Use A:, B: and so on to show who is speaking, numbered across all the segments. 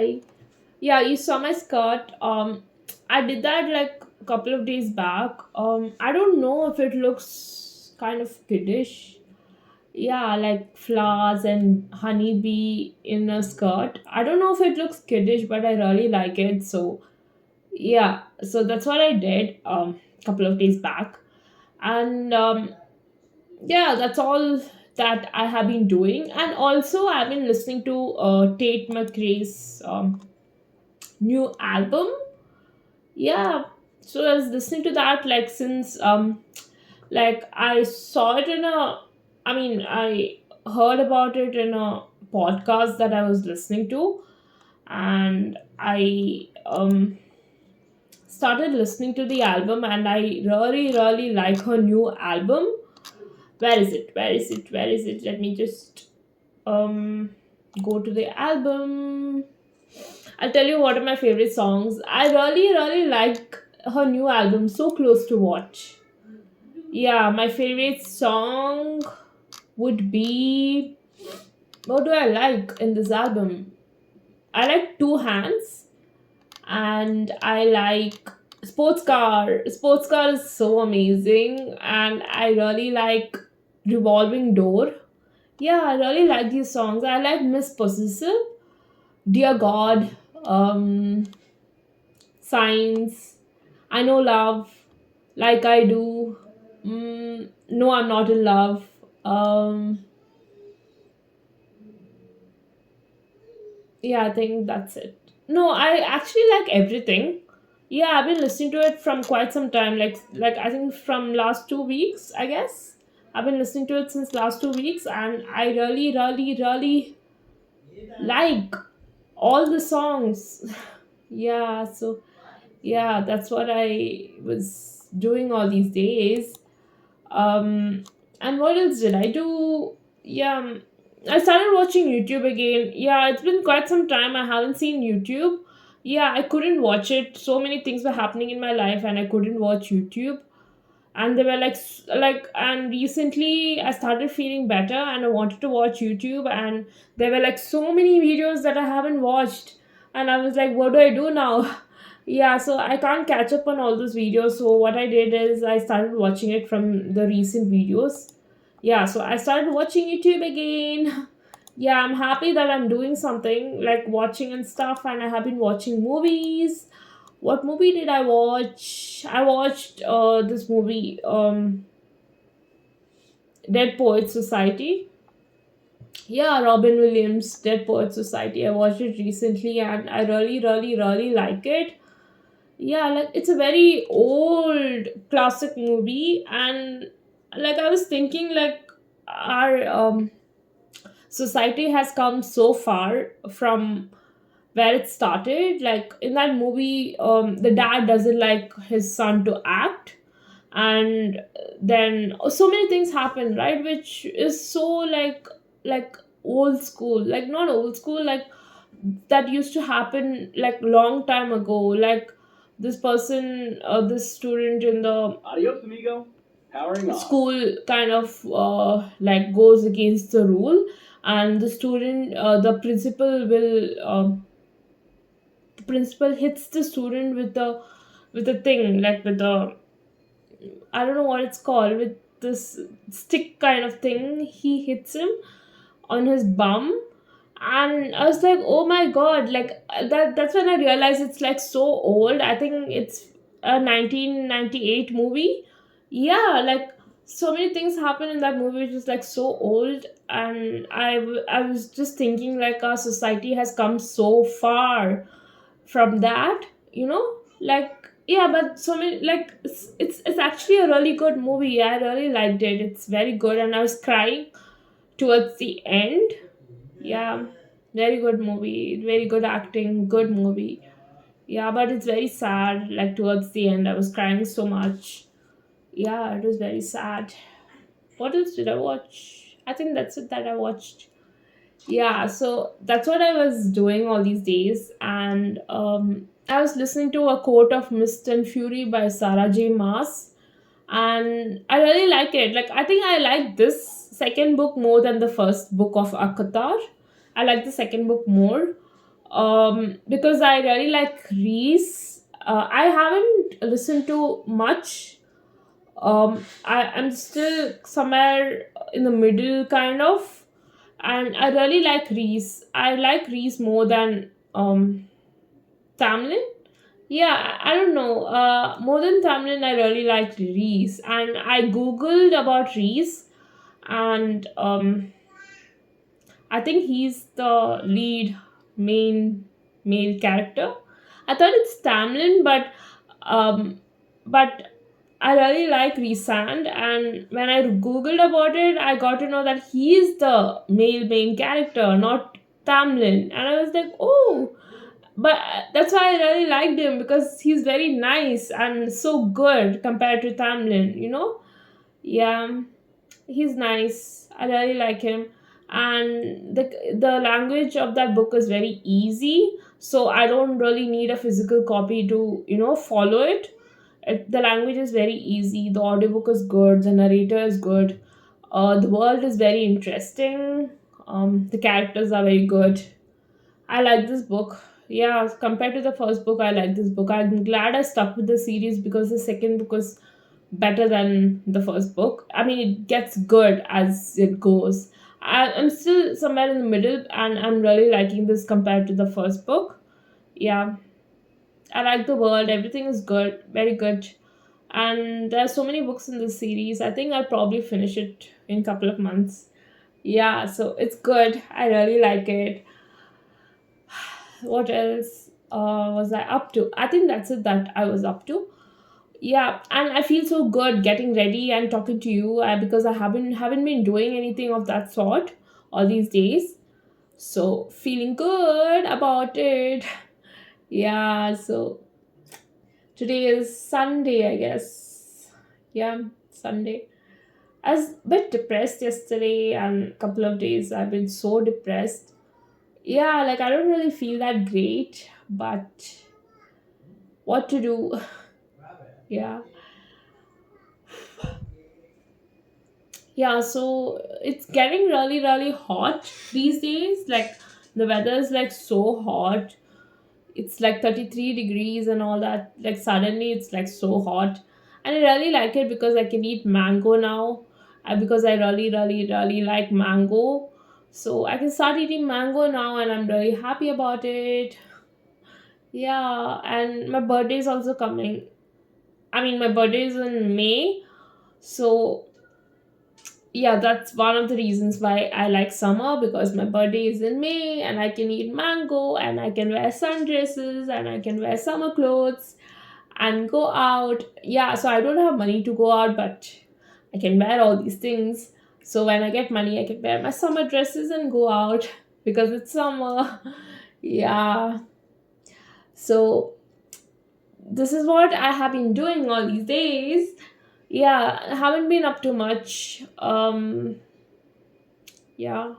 A: Hi. Yeah, you saw my skirt. I did that like a couple of days back. I don't know if it looks kind of kiddish. Yeah, like flowers and honeybee in a skirt. I don't know if it looks kiddish, but I really like it. So yeah, so that's what I did a couple of days back. And yeah, that's all that I have been doing. And also I've been listening to Tate McRae's new album. Yeah, so I was listening to that like since like I saw it in a I mean I heard about it in a podcast that I was listening to, and I started listening to the album, and I really like her new album. Where is it? Where is it? Where is it? Let me just um go to the album. I'll tell you what are my favorite songs. I really like her new album, So Close to Watch. Yeah, my favorite song would be, what do I like in this album? I like Two Hands, and I like Sports Car. Sports Car is so amazing, and I really like Revolving Door. Yeah, I really like these songs. I like Miss Possessive, Dear God, um, Signs, I Know Love, Like I Do. No, I'm Not in Love. Um, yeah, I think that's it. No, I actually like everything. Yeah, I've been listening to it from quite some time. Like I think from last 2 weeks, I guess. I've been listening to it since last 2 weeks, and I really like all the songs. Yeah, so yeah, that's what I was doing all these days. Um, and what else did I do? Yeah, I started watching YouTube again. Yeah, it's been quite some time. I haven't seen YouTube. Yeah, I couldn't watch it. So many things were happening in my life, and I couldn't watch YouTube. And they were and recently I started feeling better, and I wanted to watch YouTube, and there were like so many videos that I haven't watched, and I was like, what do I do now? Yeah, so I can't catch up on all those videos. So what I did is I started watching it from the recent videos. Yeah, so I started watching YouTube again. Yeah, I'm happy that I'm doing something like watching and stuff, and I have been watching movies. What movie did I watch? I watched this movie, Dead Poet Society. Yeah, Robin Williams, Dead Poet Society. I watched it recently, and I really like it. Yeah, like it's a very old classic movie, and like I was thinking, like our society has come so far from where it started. Like in that movie, the dad doesn't like his son to act, and then so many things happen, right? Which is so like old school, like not old school, like that used to happen like long time ago. Like this person, this student in the
B: Adios, amigo. Powering on.
A: school kind of like goes against the rule, and the student, the principal hits the student with a thing, like with a, I don't know what it's called, with this stick kind of thing. He hits him on his bum, and I was like, oh my god, like that's when I realized it's like so old. I think it's a 1998 movie. Yeah, like so many things happen in that movie which is like so old, and I was just thinking like our society has come so far from that, like yeah. But so many, like it's actually a really good movie. I really liked it. It's very good, and I was crying towards the end. Yeah, very good movie, very good acting, good movie. Yeah, but it's very sad. Like towards the end, I was crying so much. Yeah, it was very sad. What else did I watch? I think that's it that I watched. Yeah, so that's what I was doing all these days, and I was listening to A Court of Mist and Fury by Sarah J. Maas, and I really like it. Like I think I like this second book more than the first book of Akatar. I like the second book more. because I really like Reese. I haven't listened to much. I'm still somewhere in the middle, kind of, and I really like Reese. I like Reese more than Tamlin. Yeah, I don't know. More than Tamlin, I really liked Reese, and I googled about Reese, and I think he's the lead main male character. I thought it's Tamlin, um, but I really like Resand, and when I googled about it, I got to know that he is the male main character, not Tamlin, and I was like, oh, but that's why I really liked him because he's very nice and so good compared to Tamlin, you know? Yeah, he's nice. I really like him, and the language of that book is very easy, so I don't really need a physical copy to follow it. The language is very easy. The audiobook is good. The narrator is good. The world is very interesting. The characters are very good. I like this book. Yeah, compared to the first book, I like this book. I'm glad I stuck with the series because the second book was better than the first book. I mean, it gets good as it goes. I'm still somewhere in the middle, and I'm really liking this compared to the first book. Yeah, I like the world. Everything is good, very good. And there are so many books in this series. I think I'll probably finish it in a couple of months. Yeah, so it's good. I really like it. What else was I up to? I think that's it that I was up to. Yeah, and I feel so good getting ready and talking to you because I haven't been doing anything of that sort all these days. So feeling good about it. Yeah, so today is Sunday, I guess. Yeah, Sunday. I was a bit depressed yesterday and a couple of days I've been so depressed. Yeah, like I don't really feel that great, but what to do? Yeah. Yeah, so it's getting really, really hot these days. Like the weather is like so hot. It's like 33 degrees and all that. Like suddenly it's like so hot. And I really like it because I can eat mango now. Because I really, really, really like mango. So I can start eating mango now and I'm really happy about it. Yeah, and my birthday is also coming. I mean, my birthday is in May. So yeah, that's one of the reasons why I like summer because my birthday is in May and I can eat mango and I can wear sundresses and I can wear summer clothes and go out. Yeah, so I don't have money to go out, but I can wear all these things. So when I get money, I can wear my summer dresses and go out because it's summer. Yeah. So this is what I have been doing all these days. Yeah, I haven't been up to much. Yeah.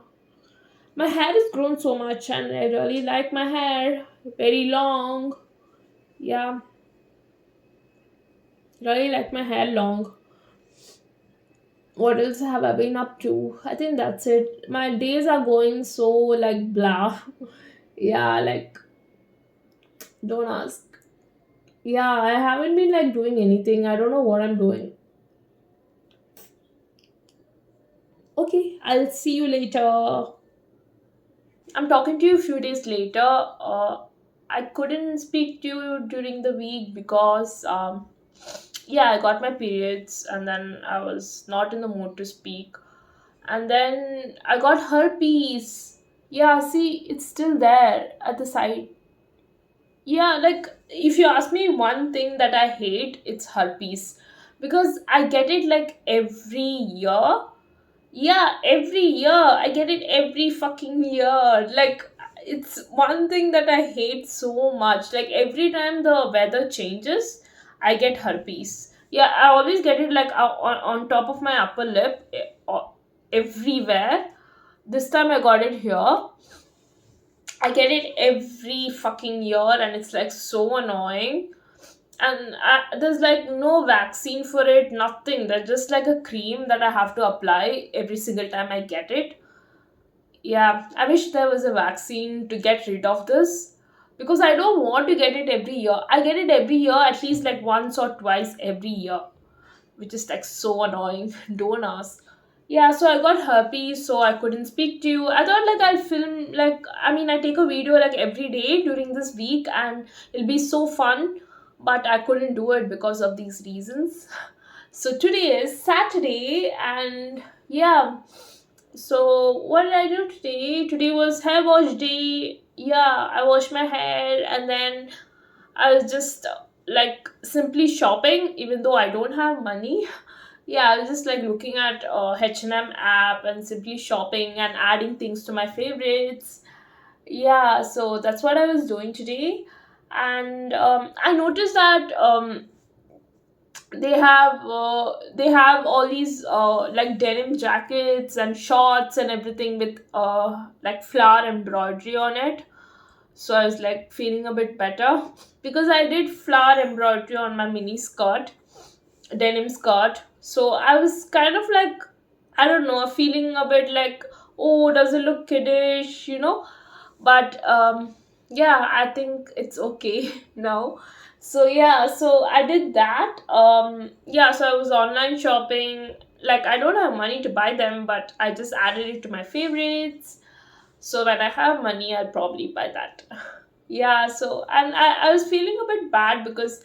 A: My hair has grown so much and I really like my hair. Very long. Yeah, really like my hair long. What else have I been up to? I think that's it. My days are going so like blah. Yeah, like don't ask. Yeah, I haven't been like doing anything. I don't know what I'm doing. Okay, I'll see you later. I'm talking to you a few days later. I couldn't speak to you during the week because yeah, I got my periods and then I was not in the mood to speak. And then I got herpes. Yeah, see, it's still there at the side. Yeah, like if you ask me one thing that I hate, it's herpes because I get it like every year. Yeah, every year. I get it every fucking year. Like, it's one thing that I hate so much. Like, every time the weather changes, I get herpes. Yeah, I always get it like on top of my upper lip, everywhere. This time I got it here. I get it every fucking year, and it's like so annoying. And there's like no vaccine for it, nothing. There's just like a cream that I have to apply every single time I get it. Yeah, I wish there was a vaccine to get rid of this, because I don't want to get it every year. I get it every year, at least like once or twice every year, which is like so annoying. Don't ask. Yeah, so I got herpes, so I couldn't speak to you. I thought like I'll film, like, I mean, I take a video like every day during this week and it'll be so fun, but I couldn't do it because of these reasons. So today is Saturday, and yeah, so what did I do today? Today was hair wash day. Yeah, I washed my hair and then I was just like simply shopping, even though I don't have money. Yeah, I was just like looking at H&M app and simply shopping and adding things to my favorites. Yeah, so that's what I was doing today. And I noticed that they have all these like denim jackets and shorts and everything with like flower embroidery on it. So I was like feeling a bit better because I did flower embroidery on my mini skirt, denim skirt. So I was kind of like, I don't know, feeling a bit like, oh, does it look kiddish? But yeah, I think it's okay now. So yeah, so I did that. Yeah, so I was online shopping. Like, I don't have money to buy them, but I just added it to my favorites. So when I have money, I'll probably buy that. Yeah, so and I was feeling a bit bad because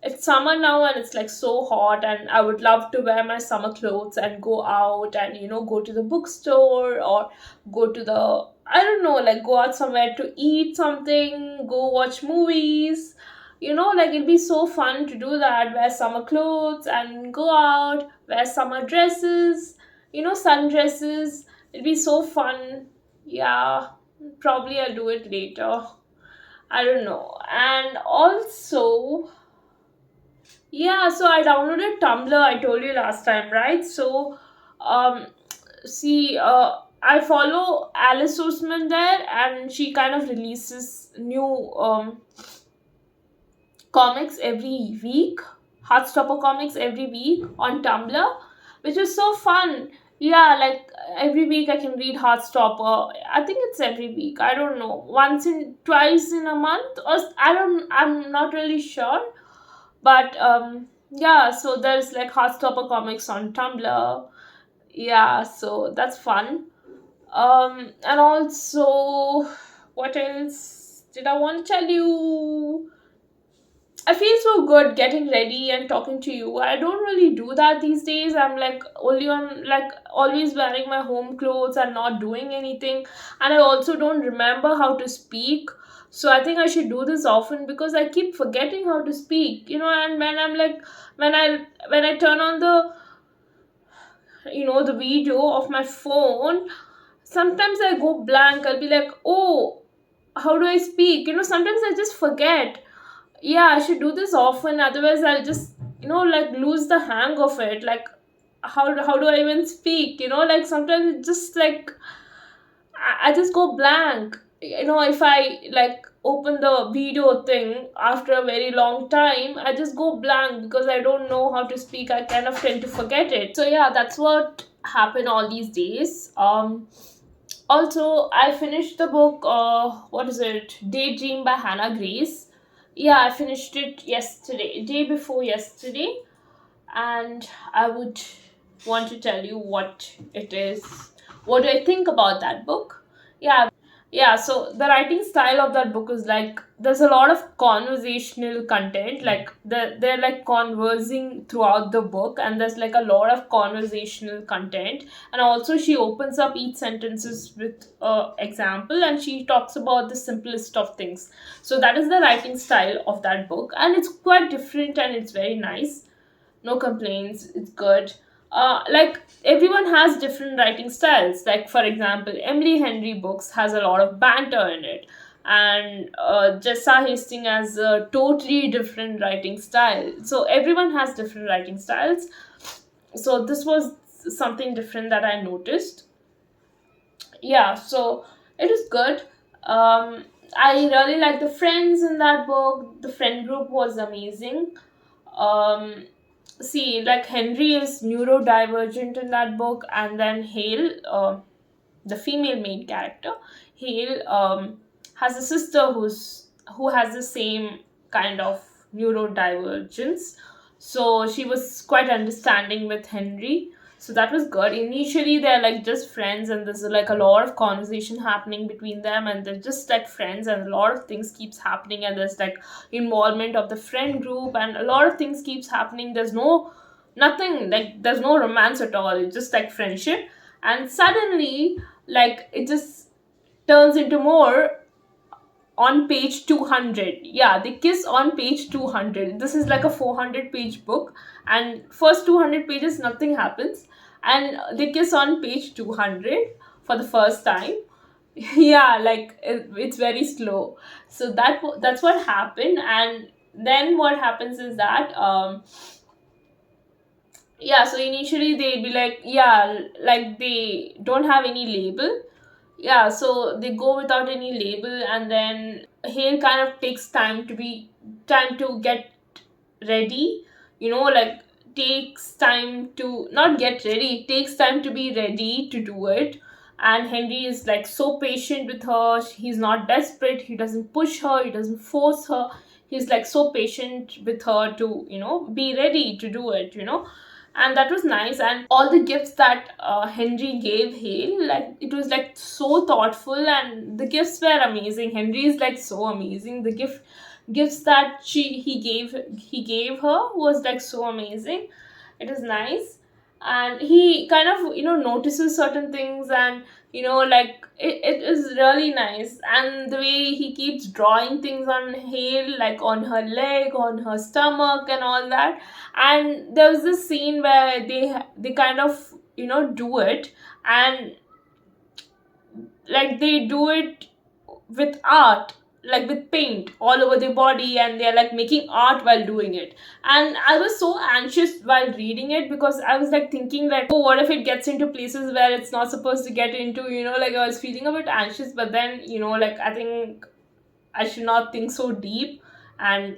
A: it's summer now and it's like so hot, and I would love to wear my summer clothes and go out and go to the bookstore or go to the, I don't know, like go out somewhere to eat something, go watch movies. Like it'd be so fun to do that, wear summer clothes and go out, wear summer dresses, sundresses. It'd be so fun. Yeah, probably I'll do it later. I don't know. And also, yeah, so I downloaded Tumblr, I told you last time, right? So, um, see, I follow Alice Oseman there, and she kind of releases new comics every week, Heartstopper comics every week on Tumblr, which is so fun. Yeah, like every week I can read Heartstopper. I think it's every week. I don't know, twice in a month, or I'm not really sure, but yeah, so there's like Heartstopper comics on Tumblr. Yeah, so that's fun. And also, what else did I want to tell you? I feel so good getting ready and talking to you. I don't really do that these days. I'm like only on, like, always wearing my home clothes and not doing anything. And I also don't remember how to speak. So I think I should do this often because I keep forgetting how to speak. And when I'm like, when I turn on the video of my phone, sometimes I go blank. I'll be like, oh, how do I speak? Sometimes I just forget. Yeah, I should do this often, otherwise I'll just like lose the hang of it. Like, how do I even speak? Like sometimes it's just like I just go blank. If I like open the video thing after a very long time, I just go blank because I don't know how to speak. I kind of tend to forget it. So yeah, that's what happened all these days. Also, I finished the book, what is it, Daydream by Hannah Grace. Yeah, I finished it yesterday, day before yesterday, and I would want to tell you what it is. What do I think about that book? Yeah, so the writing style of that book is like there's a lot of conversational content, like they're like conversing throughout the book, and there's like a lot of conversational content. And also she opens up each sentences with a example, and she talks about the simplest of things. So that is the writing style of that book, and it's quite different and it's very nice. No complaints, it's good. Like everyone has different writing styles. Like for example, Emily Henry books has a lot of banter in it, and Jessa Hastings has a totally different writing style. So everyone has different writing styles. So this was something different that I noticed. Yeah, so it is good. I really like the friends in that book. The friend group was amazing. um See, like Henry is neurodivergent in that book, and then Hale, the female main character, Hale, has a sister who has the same kind of neurodivergence. So she was quite understanding with Henry. So that was good. Initially, they're like just friends, and there's like a lot of conversation happening between them, and they're just like friends, and a lot of things keeps happening, and there's like involvement of the friend group, and a lot of things keeps happening. There's no nothing like there's no romance at all. It's just like friendship, and suddenly like it just turns into more on page 200. Yeah, they kiss on page 200. This is like a 400-page book, and first 200 pages nothing happens, and they kiss on page 200 for the first time. Yeah, like it's very slow. So that's what happened. And then what happens is that yeah, so initially they'd be like, yeah, like they don't have any label. Yeah, so they go without any label, and then Hale kind of takes time to get ready, like takes time to not get ready, it takes time to be ready to do it. And Henry is like so patient with her. He's not desperate, he doesn't push her, he doesn't force her. He's like so patient with her to be ready to do it. And that was nice. And all the gifts that Henry gave Hale, like it was like so thoughtful, and the gifts were amazing. Henry is like so amazing. The gifts that he gave her was like so amazing. It was nice. And he kind of notices certain things, and like it is really nice. And the way he keeps drawing things on Hale, like on her leg, on her stomach, and all that. And there was this scene where they kind of do it, and like they do it with art, like with paint all over their body, and they're like making art while doing it. And I was so anxious while reading it, because I was like thinking like, oh, what if it gets into places where it's not supposed to get into, like I was feeling a bit anxious. But then like I think I should not think so deep, and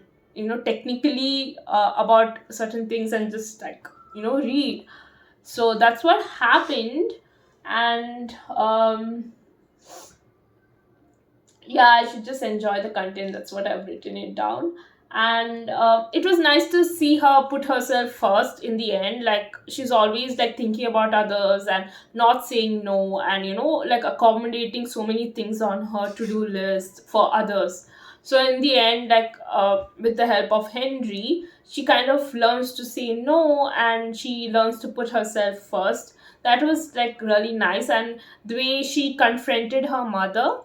A: technically about certain things, and just like read. So that's what happened. And yeah, I should just enjoy the content. That's what I've written it down. And it was nice to see her put herself first in the end. Like she's always like thinking about others and not saying no, and like accommodating so many things on her to-do list for others. So in the end, like with the help of Henry, she kind of learns to say no, and she learns to put herself first. That was like really nice. And the way she confronted her mother,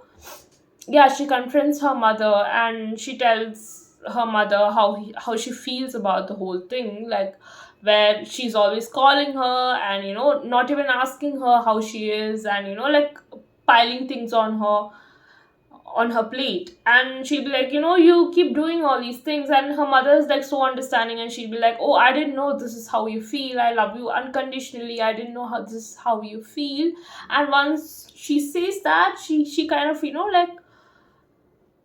A: yeah, she confronts her mother, and she tells her mother how she feels about the whole thing, like where she's always calling her, and not even asking her how she is, and like piling things on her plate. And she'll be like, you keep doing all these things. And her mother is like so understanding, and she'll be like, oh, I didn't know this is how you feel, I love you unconditionally, I didn't know how this is how you feel. And once she says that, she kind of like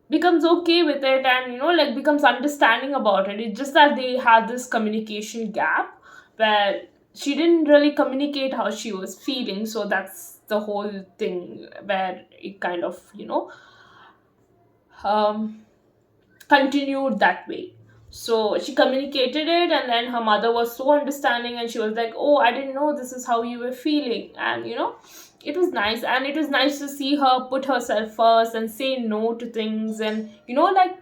A: becomes okay with it, and like becomes understanding about it. It's just that they had this communication gap where she didn't really communicate how she was feeling. So that's the whole thing, where it kind of um continued that way. So she communicated it, and then her mother was so understanding, and she was like, oh, I didn't know this is how you were feeling. And it was nice. And it was nice to see her put herself first and say no to things, and like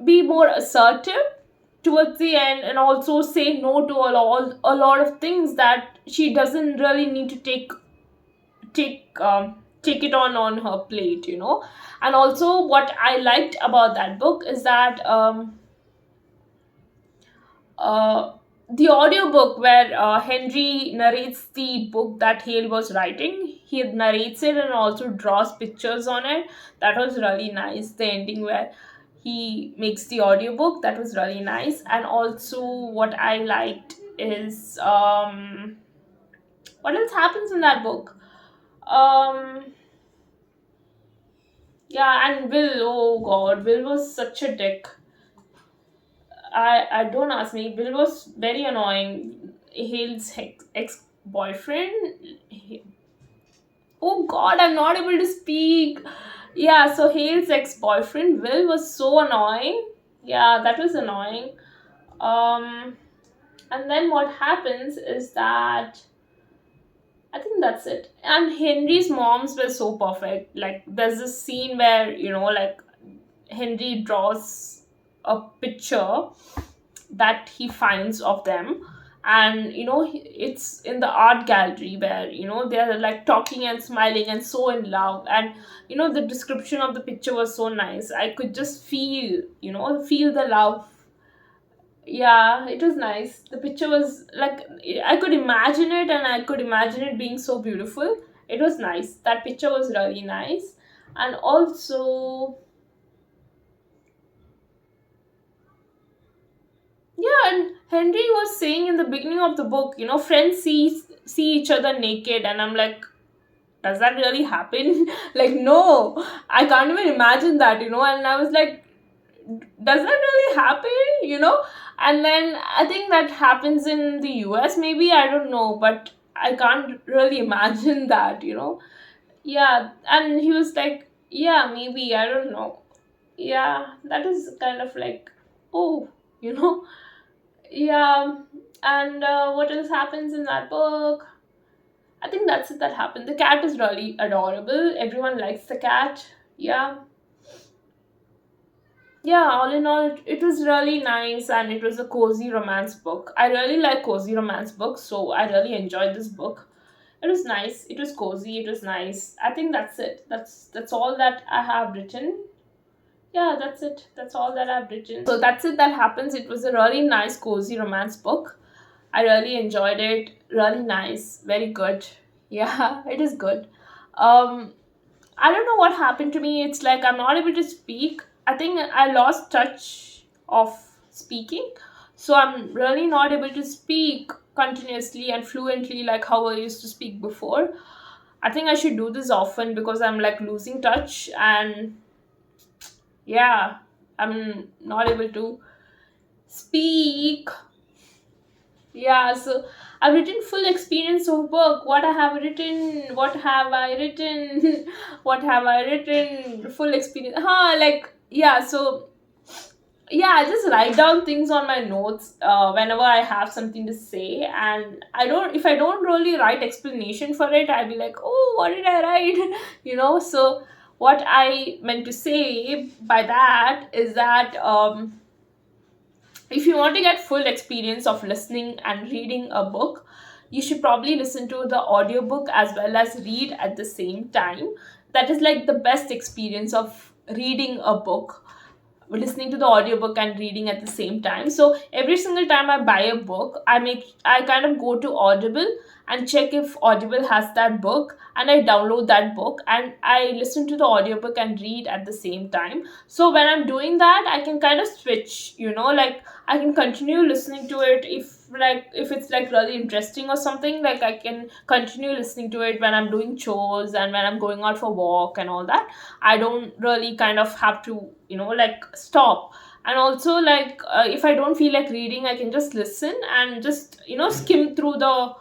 A: be more assertive towards the end, and also say no to a lot of things that she doesn't really need to take it on her plate. And also what I liked about that book is that the audiobook where Henry narrates the book that Hale was writing. He narrates it and also draws pictures on it. That was really nice. The ending where he makes the audiobook, that was really nice. And also what I liked is what else happens in that book? Um yeah, and Will, oh god, Will was such a dick. I don't ask me. Bill was very annoying. Hale's ex boyfriend. Oh God, I'm not able to speak. Yeah, so Hale's ex-boyfriend Will was so annoying. Yeah, that was annoying. Um, and then what happens is that I think that's it. And Henry's moms were so perfect. Like, there's this scene where, like, Henry draws a picture that he finds of them. And, it's in the art gallery where, they're like talking and smiling and so in love. And, the description of the picture was so nice. I could just feel the love. Yeah, it was nice. The picture was like, I could imagine it, and I could imagine it being so beautiful. It was nice. That picture was really nice. And also, yeah, and Henry was saying in the beginning of the book, friends see each other naked, and I'm like, does that really happen? Like, no, I can't even imagine that, and I was like, does that really happen, and then I think that happens in the US, maybe, I don't know, but I can't really imagine that, yeah. And he was like, yeah, maybe, I don't know. Yeah, that is kind of like, oh, you know yeah. And what else happens in that book? I think that's it that happened. The cat is really adorable. Everyone likes the cat. Yeah. Yeah, all in all, it was really nice, and it was a cozy romance book. I really like cozy romance books, so I really enjoyed this book. It was nice. It was cozy. It was nice. I think that's it. That's all that I have written. Yeah, that's it. That's all that I've written. So that's it that happens. It was a really nice, cozy romance book. I really enjoyed it. Really nice. Very good. Yeah, it is good. Um, I don't know what happened to me. It's like I'm not able to speak. I think I lost touch of speaking. So I'm really not able to speak continuously and fluently like how I used to speak before. I think I should do this often because I'm like losing touch, and yeah, I'm not able to speak. Yeah, so I've written full experience of book. What I have written, what have I written, what have I written, full experience. Huh, like, yeah, so yeah, I just write down things on my notes whenever I have something to say, and if I don't really write explanation for it, I'll be like, oh, what did I write? So what I meant to say by that is that if you want to get full experience of listening and reading a book, you should probably listen to the audiobook as well as read at the same time. That is like the best experience of reading a book, listening to the audiobook and reading at the same time. So every single time I buy a book, I kind of go to Audible and check if Audible has that book, and I download that book and I listen to the audiobook and read at the same time. So when I'm doing that, I can kind of switch, like I can continue listening to it if it's like really interesting or something, like I can continue listening to it when I'm doing chores and when I'm going out for walk and all that. I don't really kind of have to, like stop. And also, like if I don't feel like reading, I can just listen and just, skim through the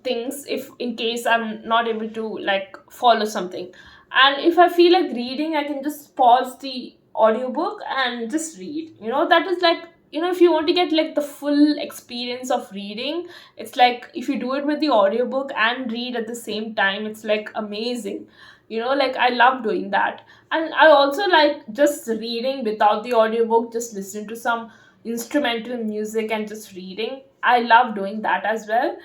A: things if in case I'm not able to like follow something. And if I feel like reading, I can just pause the audiobook and just read. That is like, if you want to get like the full experience of reading, it's like if you do it with the audiobook and read at the same time, it's like amazing. Like I love doing that. And I also like just reading without the audiobook, just listen to some instrumental music and just reading. I love doing that as well.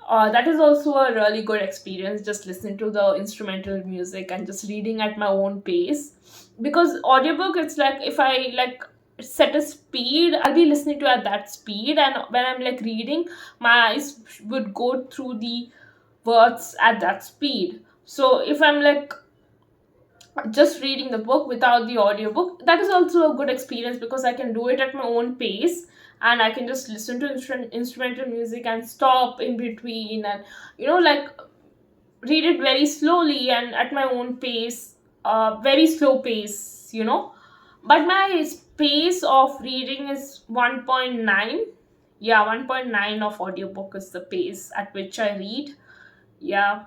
A: That is also a really good experience, just listening to the instrumental music and just reading at my own pace. Because audiobook, it's like if I like set a speed, I'll be listening to at that speed, and when I'm like reading, my eyes would go through the words at that speed. So if I'm like just reading the book without the audiobook, that is also a good experience because I can do it at my own pace, and I can just listen to instrumental music and stop in between, and like read it very slowly and at my own pace, very slow pace, but my pace of reading is 1.9. Yeah, 1.9 of audiobook is the pace at which I read. Yeah.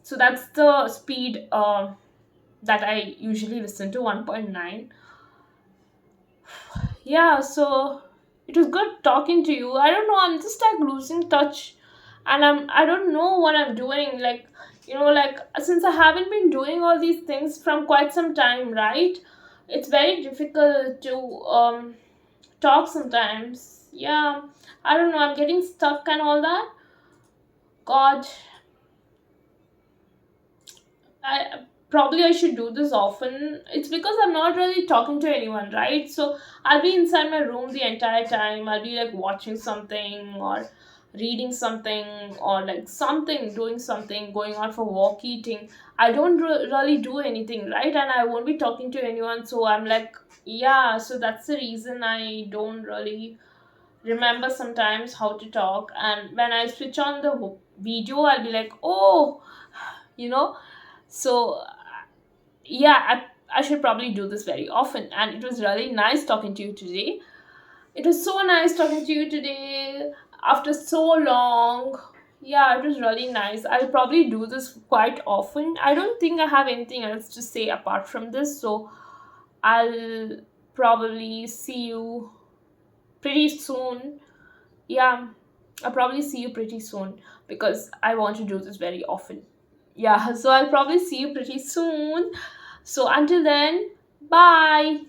A: So that's the speed that I usually listen to, 1.9. Yeah, so it was good talking to you. I don't know, I'm just like losing touch, and I don't know what I'm doing. Like, like since I haven't been doing all these things from quite some time, right? It's very difficult to talk sometimes. Yeah, I don't know, I'm getting stuck and all that. God, I should do this often. It's because I'm not really talking to anyone, right? So I'll be inside my room the entire time. I'll be like watching something or reading something or like something, doing something, going out for walk, eating. I don't really do anything, right? And I won't be talking to anyone. So I'm like, yeah. So that's the reason I don't really remember sometimes how to talk. And when I switch on the video, I'll be like, oh, you know. So yeah, I should probably do this very often. And it was really nice talking to you today. It was so nice talking to you today after so long. Yeah, it was really nice. I'll probably do this quite often. I don't think I have anything else to say apart from this, so I'll probably see you pretty soon. Yeah, I'll probably see you pretty soon because I want to do this very often. Yeah, so I'll probably see you pretty soon. So until then, bye.